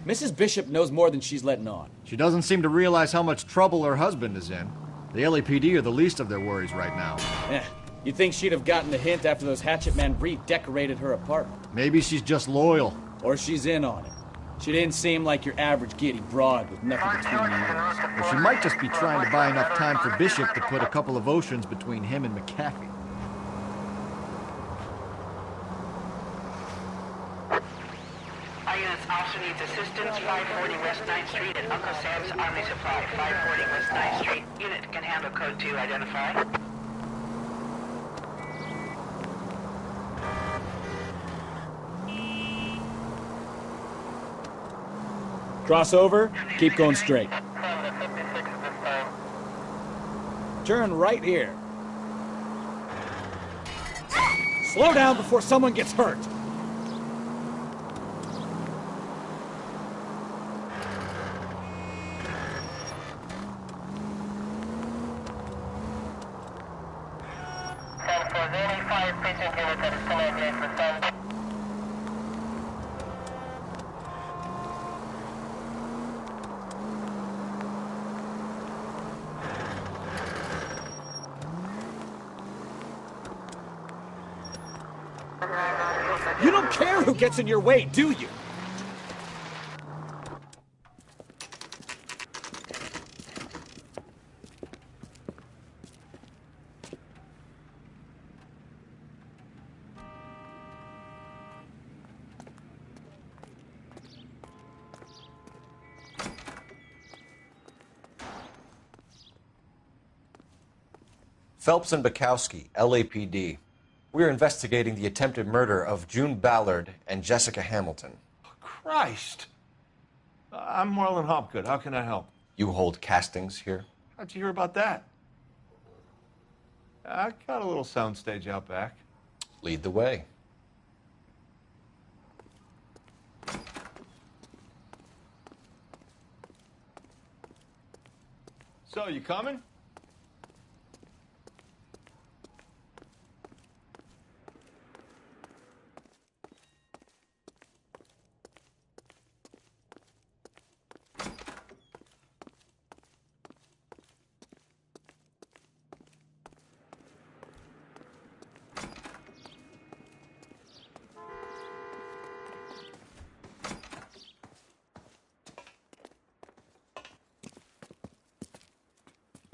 Mrs. Bishop knows more than she's letting on. She doesn't seem to realize how much trouble her husband is in. The LAPD are the least of their worries right now. You'd think she'd have gotten the hint after those hatchet men redecorated her apartment. Maybe she's just loyal. Or she's in on it. She didn't seem like your average giddy broad with nothing between her ears. Or she might just be trying to buy enough time for Bishop to put a couple of oceans between him and McAfee. Our units also needs assistance. 540 West 9th Street at Uncle Sam's Army Supply. 540 West 9th Street. Unit can handle code 2. Identify. Cross over, keep going straight. Turn right here. Slow down before someone gets hurt. You don't care who gets in your way, do you? Phelps and Bukowski, LAPD. We are investigating the attempted murder of June Ballard and Jessica Hamilton. Christ! I'm Marlon Hopgood. How can I help? You hold castings here? How'd you hear about that? I got a little soundstage out back. Lead the way. So, you coming?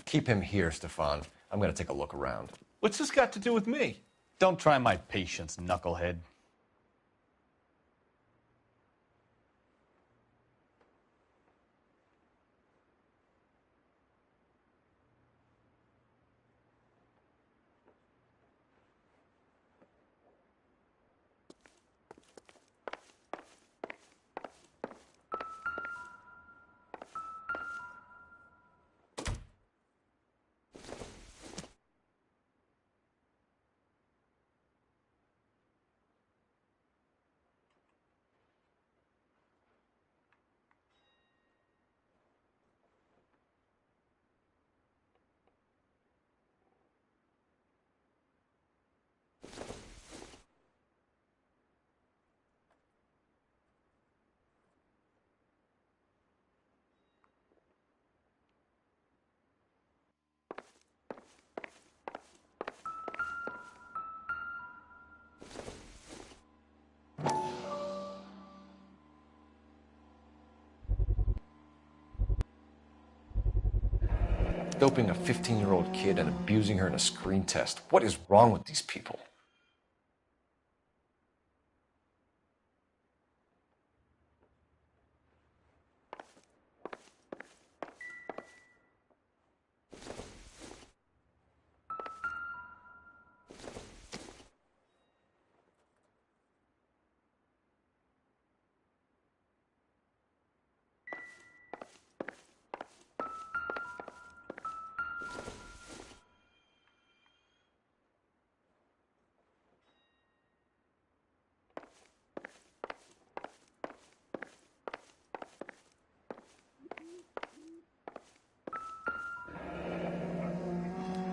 Keep him here, Stefan. I'm going to take a look around. What's this got to do with me? Don't try my patience, knucklehead. Doping a 15-year-old kid and abusing her in a screen test. What is wrong with these people?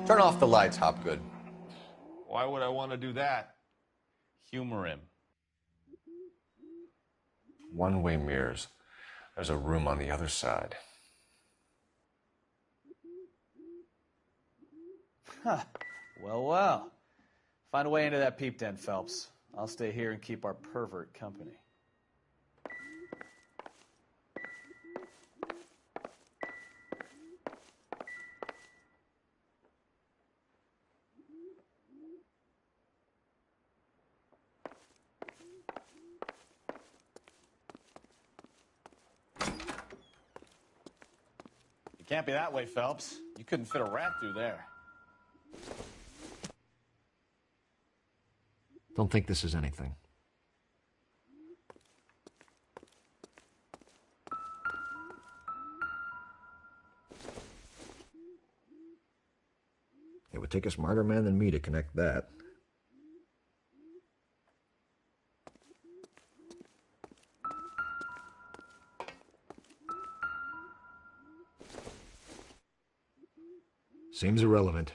Turn off the lights, Hopgood. Why would I want to do that? Humor him. One-way mirrors. There's a room on the other side. Huh. Well, well. Find a way into that peep den, Phelps. I'll stay here and keep our pervert company. It can't be that way, Phelps. You couldn't fit a rat through there. Don't think this is anything. It would take a smarter man than me to connect that. Seems irrelevant.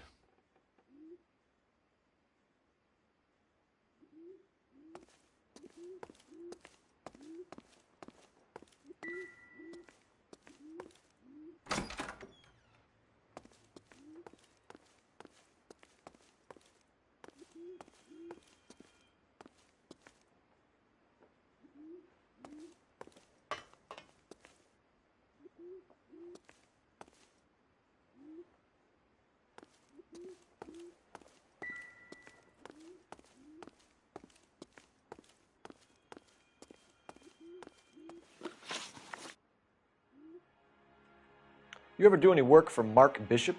You ever do any work for Mark Bishop?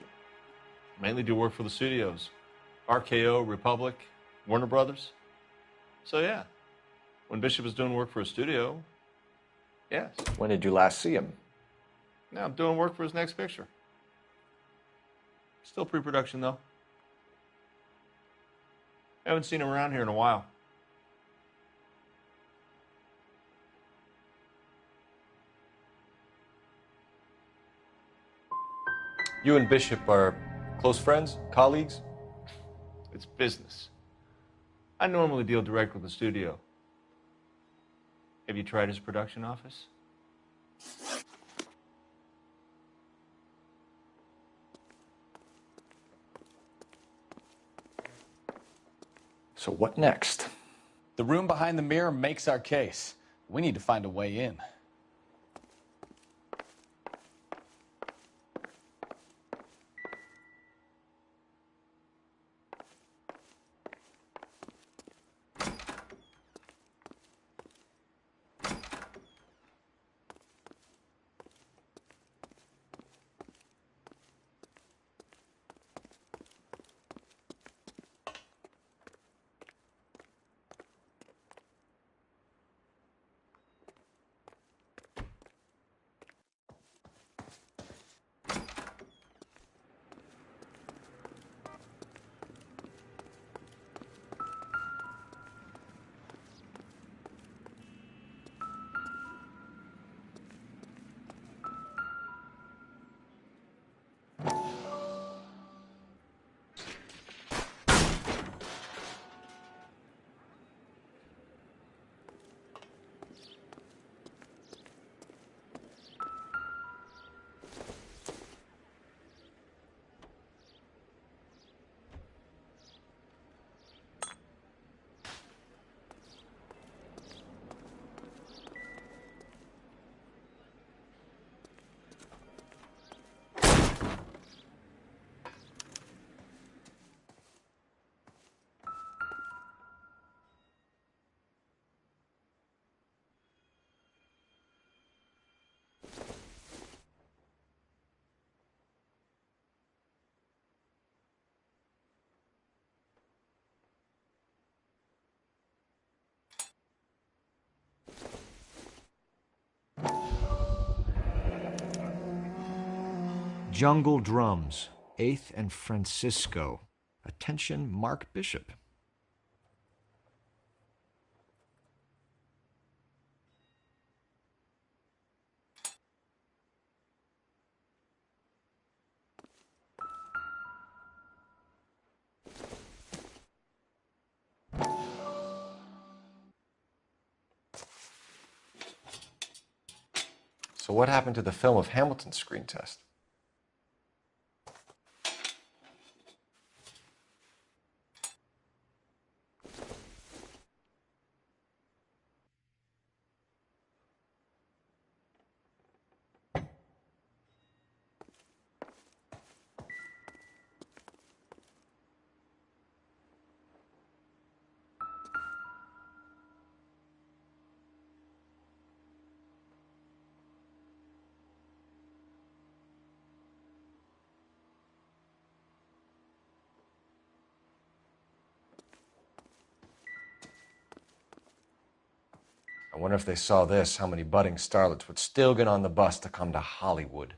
Mainly do work for the studios. RKO, Republic, Warner Brothers. So yeah, when Bishop is doing work for a studio, yes. When did you last see him? Now I'm doing work for his next picture. Still pre-production though. Haven't seen him around here in a while. You and Bishop are close friends, colleagues? It's business. I normally deal direct with the studio. Have you tried his production office? So what next? The room behind the mirror makes our case. We need to find a way in. Jungle Drums, 8th and Francisco. Attention, Mark Bishop. So what happened to the film of Hamilton's screen test? I wonder if they saw this, how many budding starlets would still get on the bus to come to Hollywood.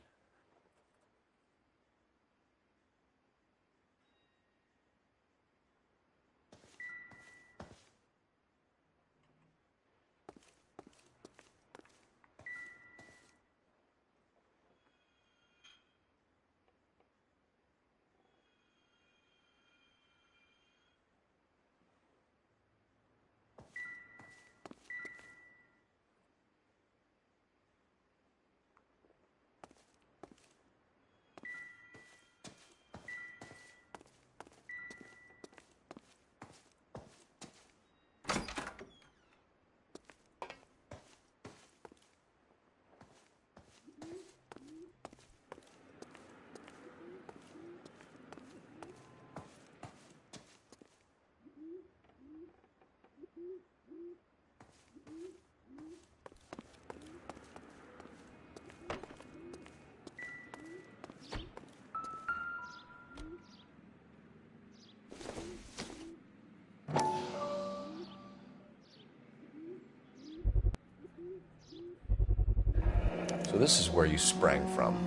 So this is where you sprang from.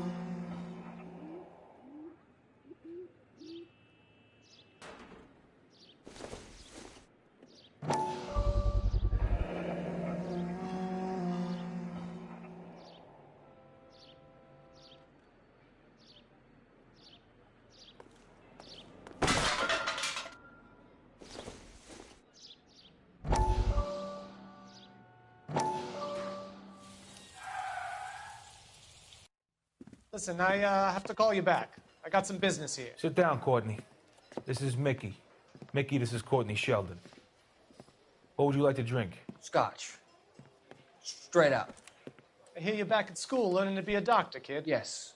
Listen, I have to call you back. I got some business here. Sit down, Courtney. This is Mickey. Mickey, this is Courtney Sheldon. What would you like to drink? Scotch. Straight up. I hear you're back at school learning to be a doctor, kid. Yes.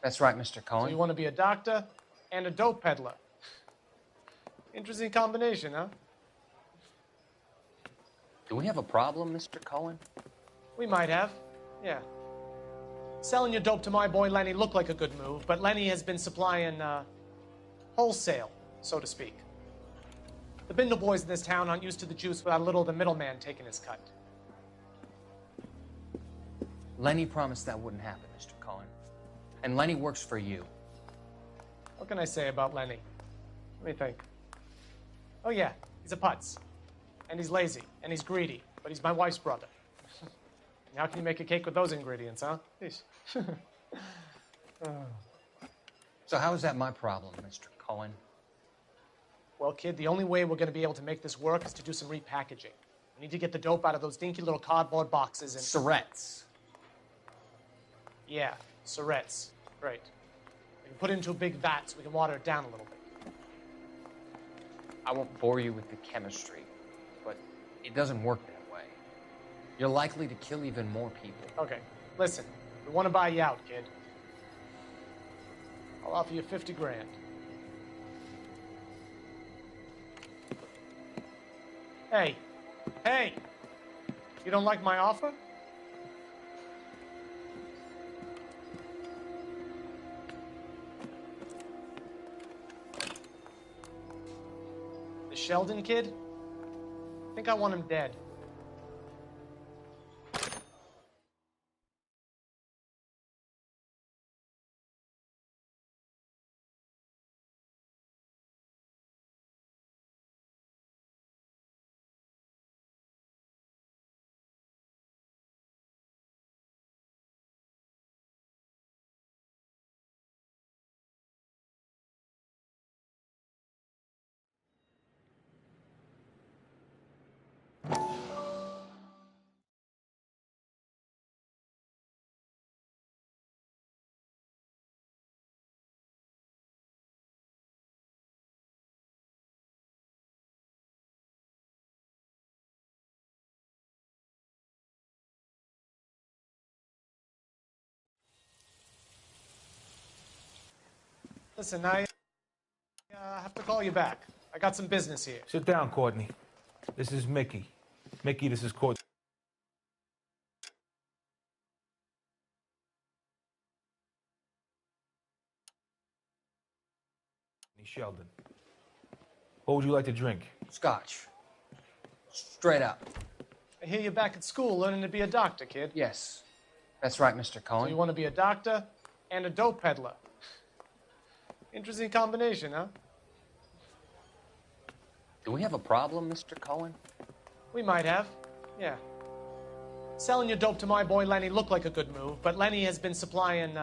That's right, Mr. So Cohen. you want to be a doctor and a dope peddler. Interesting combination, huh? Do we have a problem, Mr. Cohen? We might have, yeah. Selling your dope to my boy Lenny looked like a good move, but Lenny has been supplying, wholesale, so to speak. The Bindle boys in this town aren't used to the juice without a little of the middleman taking his cut. Lenny promised that wouldn't happen, Mr. Cohen. And Lenny works for you. What can I say about Lenny? Let me think. Oh yeah, he's a putz. And he's lazy, and he's greedy, but he's my wife's brother. How can you make a cake with those ingredients, huh? Jeez. So how is that my problem, Mr. Cohen? Well, kid, the only way we're going to be able to make this work is to do some repackaging. We need to get the dope out of those dinky little cardboard boxes and... Surrettes. Yeah, Surrettes. Right. We can put it into a big vat so we can water it down a little bit. I won't bore you with the chemistry, but it doesn't work that way. You're likely to kill even more people. Okay, listen. We want to buy you out, kid. I'll offer you 50 grand. Hey. Hey! You don't like my offer? The Sheldon kid? I think I want him dead. Listen, I have to call you back. I got some business here. Sit down, Courtney. This is Mickey. Mickey, this is Courtney Sheldon. What would you like to drink? Scotch. Straight up. I hear you're back at school learning to be a doctor, kid. Yes. That's right, Mr. So Cohen. you want to be a doctor and a dope peddler. Interesting combination, huh? Do we have a problem, Mr. Cohen? We might have, yeah. Selling your dope to my boy Lenny looked like a good move, but Lenny has been supplying,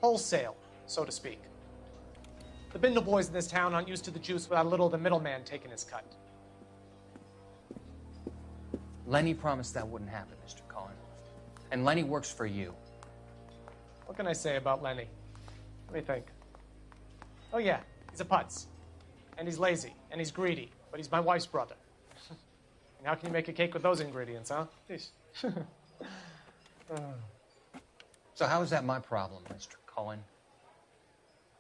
wholesale, so to speak. The Bindle boys in this town aren't used to the juice without a little of the middleman taking his cut. Lenny promised that wouldn't happen, Mr. Cohen. And Lenny works for you. What can I say about Lenny? Let me think. Oh yeah, he's a putz. And he's lazy, and he's greedy, but he's my wife's brother. And how can you make a cake with those ingredients, huh? Jeez. So how is that my problem, Mr. Cohen?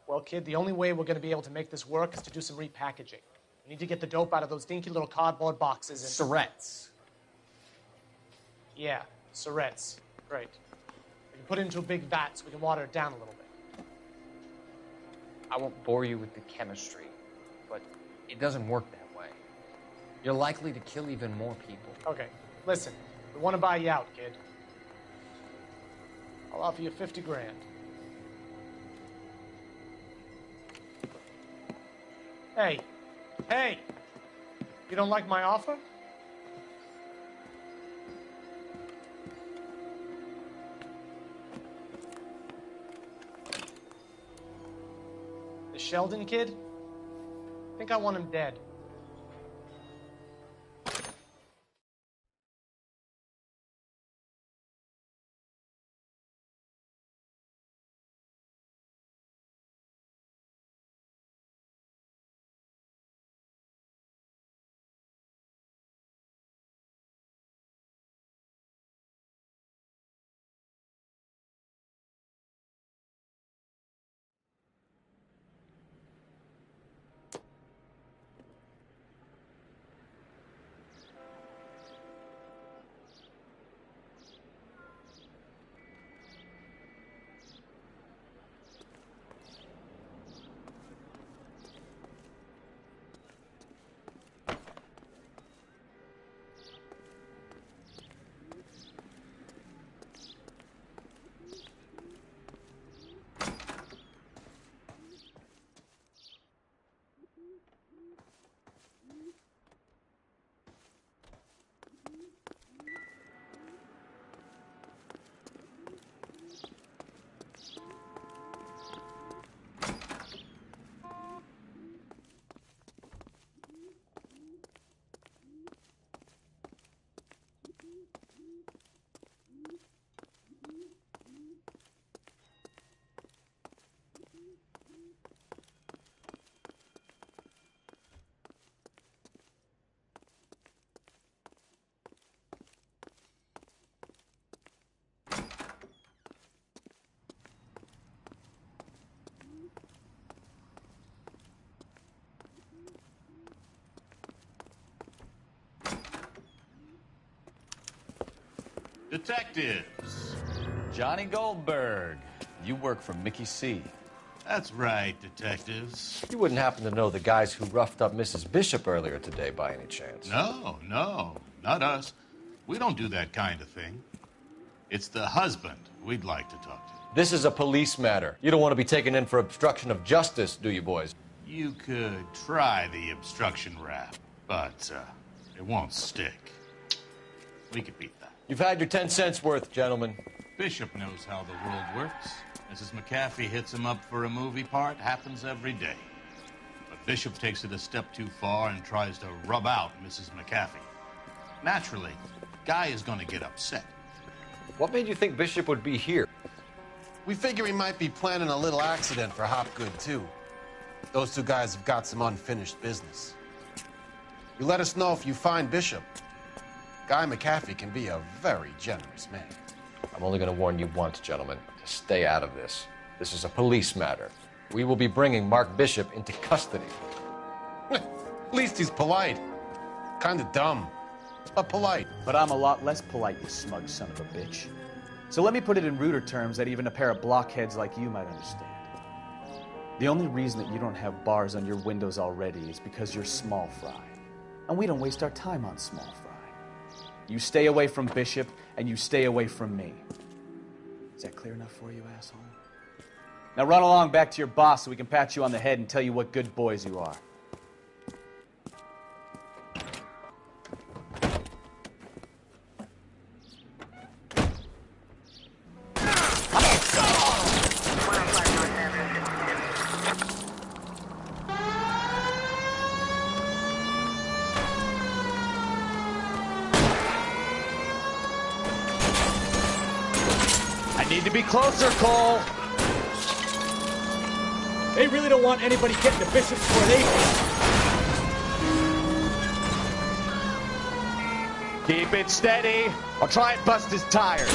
Well, kid, the only way we're going to be able to make this work is to do some repackaging. We need to get the dope out of those dinky little cardboard boxes and... Surrettes. Yeah, Surrettes. Great. We can put it into a big vat so we can water it down a little bit. I won't bore you with the chemistry, but it doesn't work that way. You're likely to kill even more people. Okay, listen. We want to buy you out, kid. I'll offer you 50 grand. Hey. Hey! You don't like my offer? The Sheldon kid? I think I want him dead. Detectives. Johnny Goldberg, you work for Mickey C. That's right, detectives. You wouldn't happen to know the guys who roughed up Mrs. Bishop earlier today by any chance? No, not us. We don't do that kind of thing. It's the husband we'd like to talk to. This is a police matter. You don't want to be taken in for obstruction of justice, do you, boys? You could try the obstruction rap, but it won't stick. We could beat that. You've had your 10 cents worth, gentlemen. Bishop knows how the world works. Mrs. McAfee hits him up for a movie part. Happens every day. But Bishop takes it a step too far and tries to rub out Mrs. McAfee. Naturally, Guy is going to get upset. What made you think Bishop would be here? We figure he might be planning a little accident for Hopgood, too. Those two guys have got some unfinished business. You let us know if you find Bishop. Guy McAfee can be a very generous man. I'm only going to warn you once, gentlemen, to stay out of this. This is a police matter. We will be bringing Mark Bishop into custody. At least he's polite. Kind of dumb, but polite. But I'm a lot less polite, you smug son of a bitch. So let me put it in ruder terms that even a pair of blockheads like you might understand. The only reason that you don't have bars on your windows already is because you're small fry. And we don't waste our time on small fry. You stay away from Bishop, and you stay away from me. Is that clear enough for you, asshole? Now run along back to your boss so we can pat you on the head and tell you what good boys you are. Need to be closer, Cole. They really don't want anybody getting to Bishop before they do. Keep it steady. I'll try and bust his tires.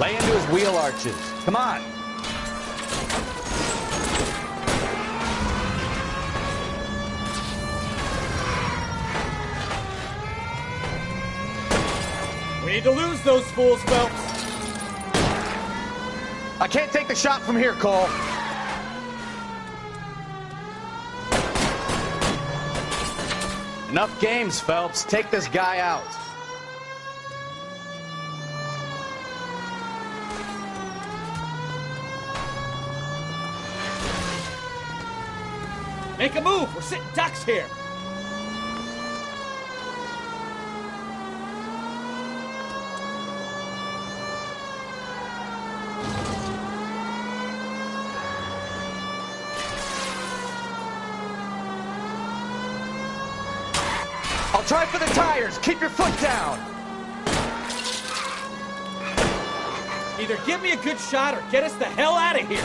Lay into his wheel arches. Come on. We need to lose those fools, Phelps. I can't take the shot from here, Cole. Enough games, Phelps. Take this guy out. Make a move. We're sitting ducks here. I'll try for the tires. Keep your foot down. Either give me a good shot or get us the hell out of here.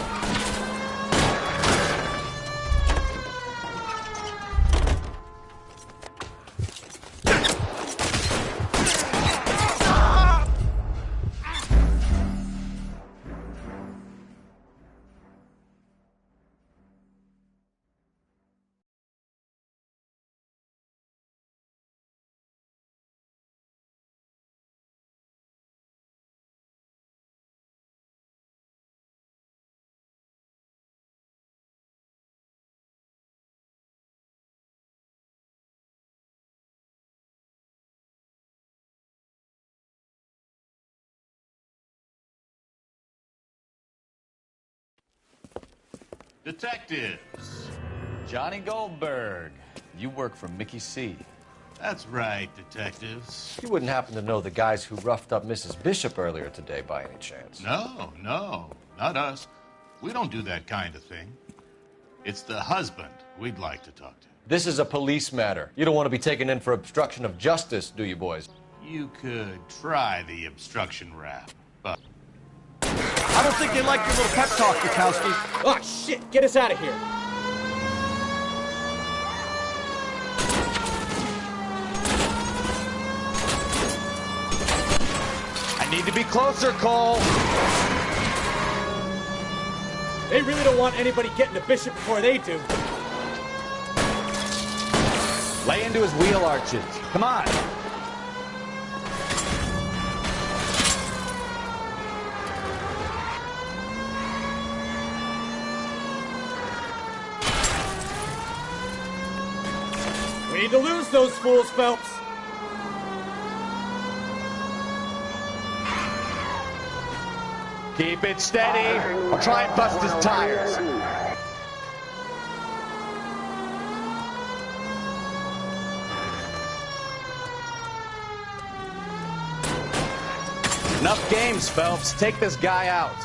Detectives. Johnny Goldberg. You work for Mickey C. That's right, detectives. You wouldn't happen to know the guys who roughed up Mrs. Bishop earlier today by any chance? No, not us. We don't do that kind of thing. It's the husband we'd like to talk to. This is a police matter. You don't want to be taken in for obstruction of justice, do you, boys? You could try the obstruction rap, but... I don't think they like your little pep talk, Bukowski. Oh, shit! Get us out of here. I need to be closer, Cole. They really don't want anybody getting to Bishop before they do. Lay into his wheel arches. Come on. We need to lose those fools, Phelps. Keep it steady. I'll try and bust his tires. Enough games, Phelps. Take this guy out.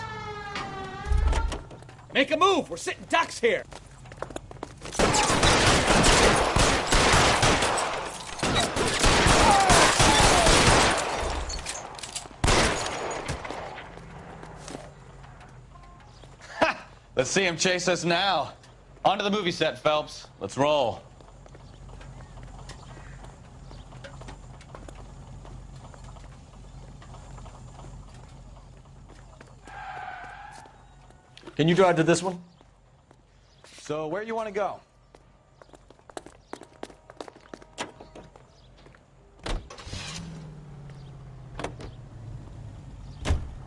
Make a move. We're sitting ducks here. Let's see him chase us now. On to the movie set, Phelps. Let's roll. Can you drive to this one? So, where you want to go?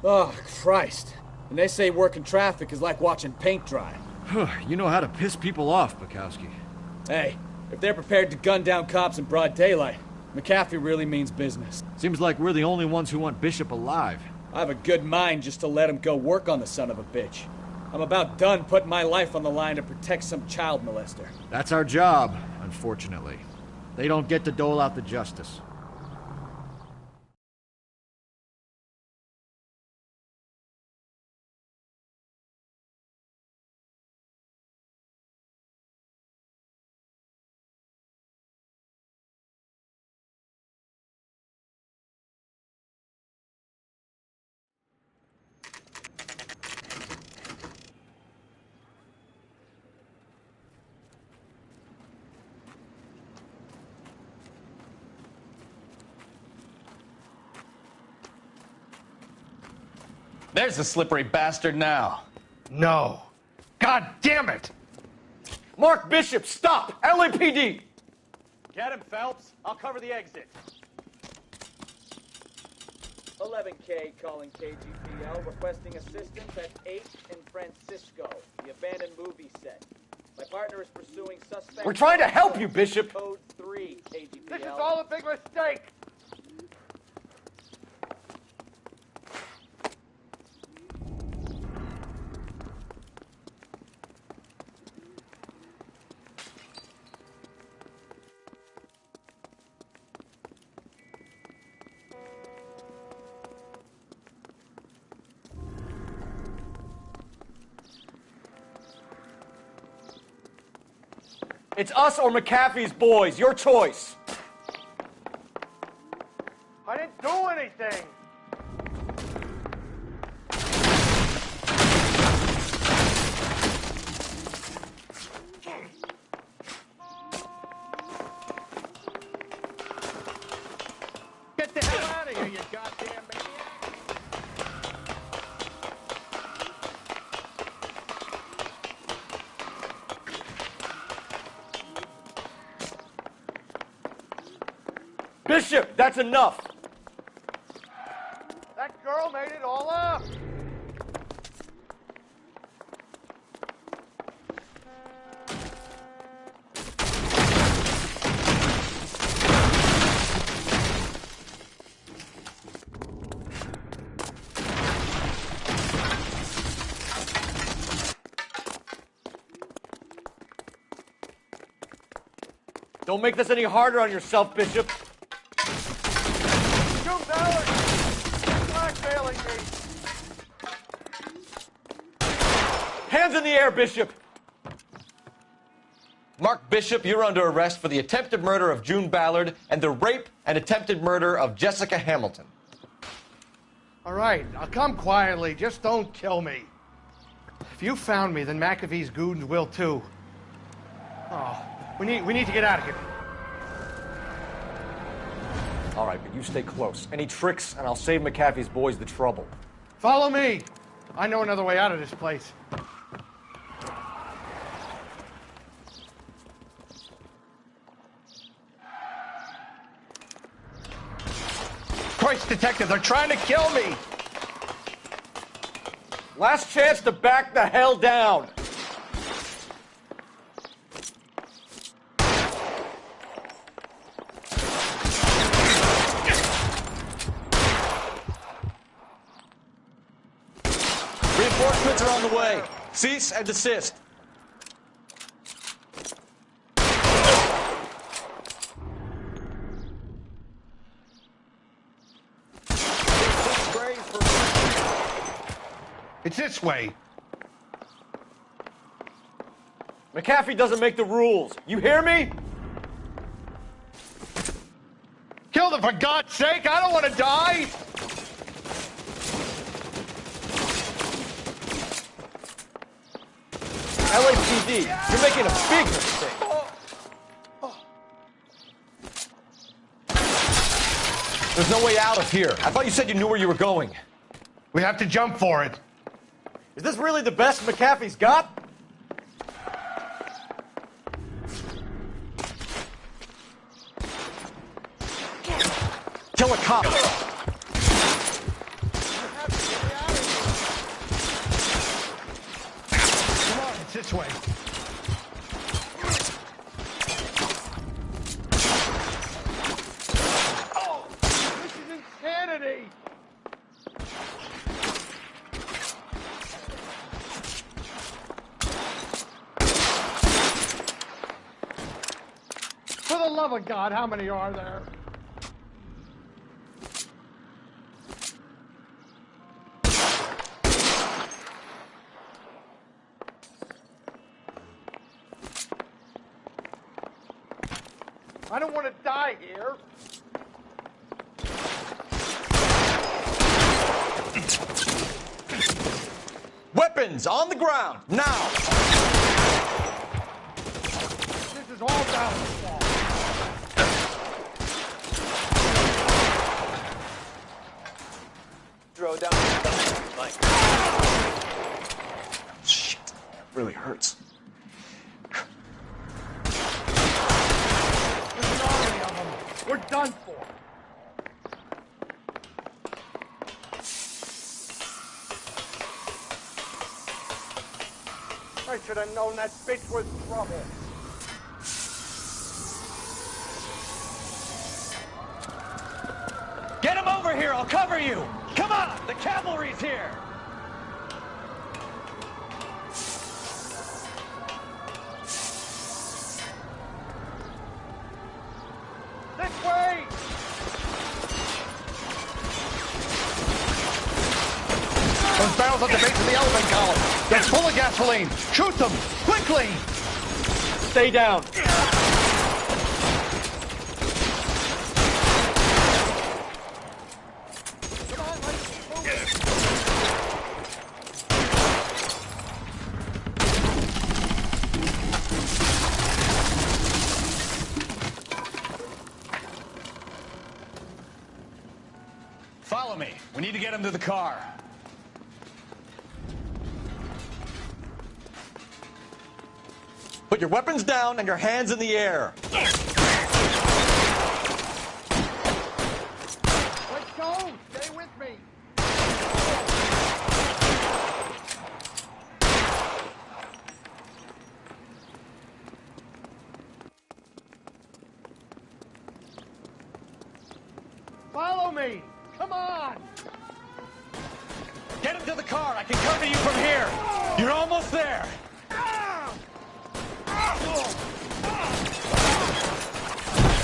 Oh, Christ. And they say working traffic is like watching paint dry. You know how to piss people off, Bukowski. Hey, if they're prepared to gun down cops in broad daylight, McAfee really means business. Seems like we're the only ones who want Bishop alive. I have a good mind just to let him go work on the son of a bitch. I'm about done putting my life on the line to protect some child molester. That's our job, unfortunately. They don't get to dole out the justice. There's the slippery bastard now. No. God damn it! Mark Bishop, stop! LAPD! Get him, Phelps. I'll cover the exit. 11K calling KGPL, requesting assistance at 8 in Francisco, the abandoned movie set. My partner is pursuing suspect... We're trying to help you, Bishop! Code 3, KGPL. This is all a big mistake! It's us or McAfee's boys. Your choice. I didn't do anything! Get the hell out of here, you goddamn maniac! Bishop, that's enough. That girl made it all up! Don't make this any harder on yourself, Bishop. June Ballard! Blackmailing me! Hands in the air, Bishop! Mark Bishop, you're under arrest for the attempted murder of June Ballard and the rape and attempted murder of Jessica Hamilton. All right, I'll come quietly. Just don't kill me. If you found me, then McAfee's goons will too. Oh, we need to get out of here. All right, but you stay close. Any tricks, and I'll save McAfee's boys the trouble. Follow me. I know another way out of this place. Christ, detective, they're trying to kill me! Last chance to back the hell down. Reinforcements are on the way. Cease and desist. It's this way. McAfee doesn't make the rules. You hear me? Kill them, for God's sake! I don't want to die! LAPD, you're making a big mistake. There's no way out of here. I thought you said you knew where you were going. We have to jump for it. Is this really the best McAfee's got? Kill a cop! Come on, it's this way. Oh, this is insanity! For the love of God, how many are there? I don't want to die here. Weapons on the ground, now! This is all down the wall. Throw down. Like. Shit, that really hurts. There's an army of them. We're done for. I should have known that bitch was trouble. Get him over here, I'll cover you! Come on, the cavalry's here! This way! Those barrels at the base of the elephant column. They're full of gasoline. Shoot them! Quickly! Stay down. Follow me. We need to get him to the car. Put your weapons down and your hands in the air. Let's go! Stay with me! Follow me! Come on! Get him to the car. I can cover you from here. You're almost there.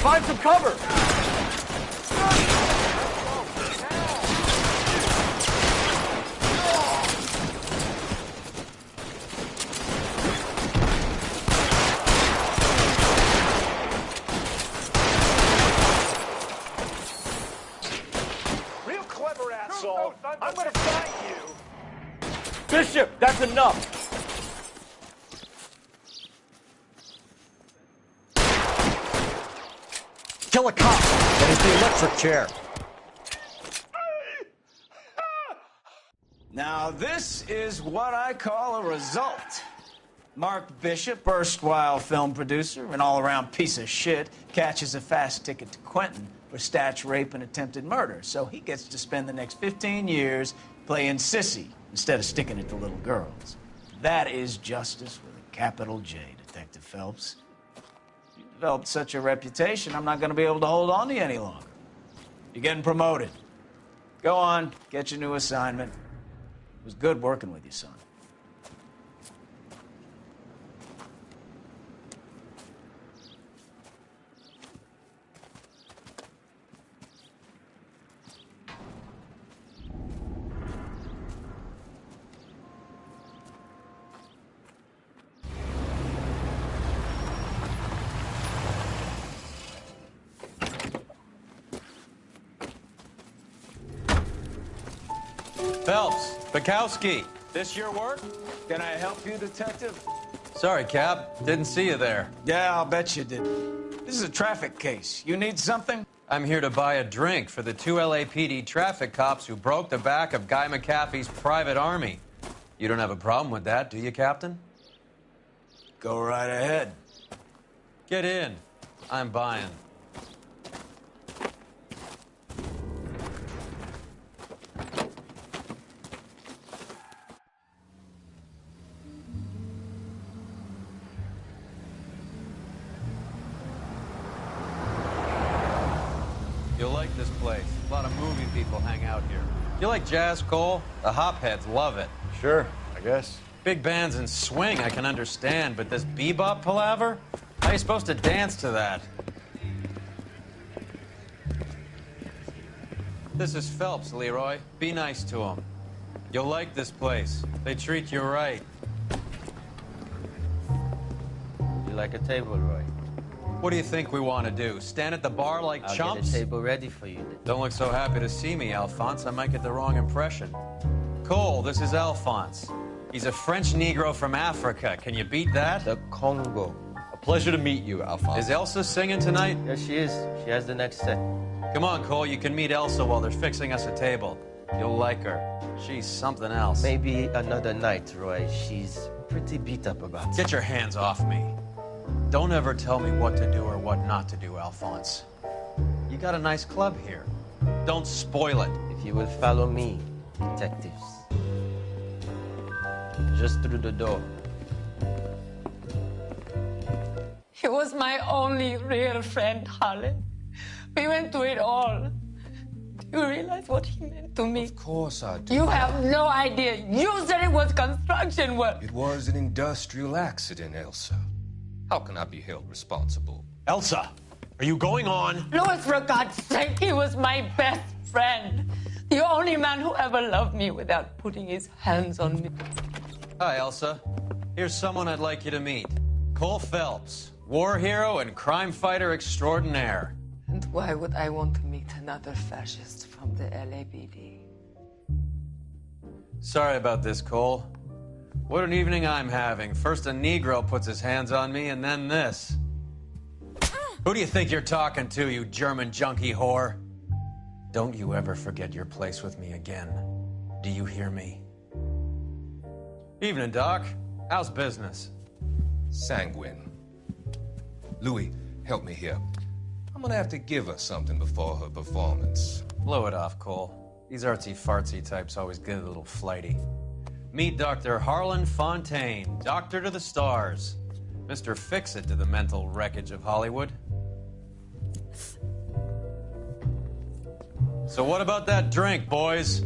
Find some cover. Real clever, asshole. I'm gonna find you. Bishop, that's enough. Kill a cop. That is the electric chair. Now, this is what I call a result. Mark Bishop, erstwhile film producer and all-around piece of shit, catches a fast ticket to Quentin for statch rape and attempted murder, so he gets to spend the next 15 years playing sissy instead of sticking it to little girls. That is justice with a capital J, Detective Phelps. You developed such a reputation, I'm not going to be able to hold on to you any longer. You're getting promoted. Go on, get your new assignment. It was good working with you, son. Phelps, Bukowski. This your work? Can I help you, Detective? Sorry, Cap. Didn't see you there. Yeah, I'll bet you did. This is a traffic case. You need something? I'm here to buy a drink for the 2 LAPD traffic cops who broke the back of Guy McAfee's private army. You don't have a problem with that, do you, Captain? Go right ahead. Get in. I'm buying. You'll like this place. A lot of movie people hang out here. You like jazz, Cole? The hopheads love it. Sure, I guess. Big bands and swing I can understand, but this bebop palaver? How are you supposed to dance to that? This is Phelps, Leroy. Be nice to him. You'll like this place. They treat you right. You like a table, Roy? What do you think we want to do? Stand at the bar like I'll chumps? get a table ready for you. Don't look so happy to see me, Alphonse. I might get the wrong impression. Cole, this is Alphonse. He's a French Negro from Africa. Can you beat that? The Congo. A pleasure to meet you, Alphonse. Is Elsa singing tonight? Yes, she is. She has the next set. Come on, Cole. You can meet Elsa while they're fixing us a table. You'll like her. She's something else. Maybe another night, Roy. She's pretty beat up about it. Get your hands off me. Don't ever tell me what to do or what not to do, Alphonse. You got a nice club here. Don't spoil it. If you will follow me, detectives. Just through the door. He was my only real friend, Harlan. We went through it all. Do you realize what he meant to me? Of course I do. You have no idea. You said it was construction work. It was an industrial accident, Elsa. How can I be held responsible? Elsa, are you going on? Louis, for God's sake, he was my best friend. The only man who ever loved me without putting his hands on me. Hi, Elsa. Here's someone I'd like you to meet. Cole Phelps, war hero and crime fighter extraordinaire. And why would I want to meet another fascist from the LAPD? Sorry about this, Cole. What an evening I'm having. First a Negro puts his hands on me, and then this. Who do you think you're talking to, you German junkie whore? Don't you ever forget your place with me again. Do you hear me? Evening, Doc. How's business? Sanguine. Louis, help me here. I'm gonna have to give her something before her performance. Blow it off, Cole. These artsy-fartsy types always get a little flighty. Meet Dr. Harlan Fontaine, doctor to the stars. Mr. Fix-It to the mental wreckage of Hollywood. So what about that drink, boys?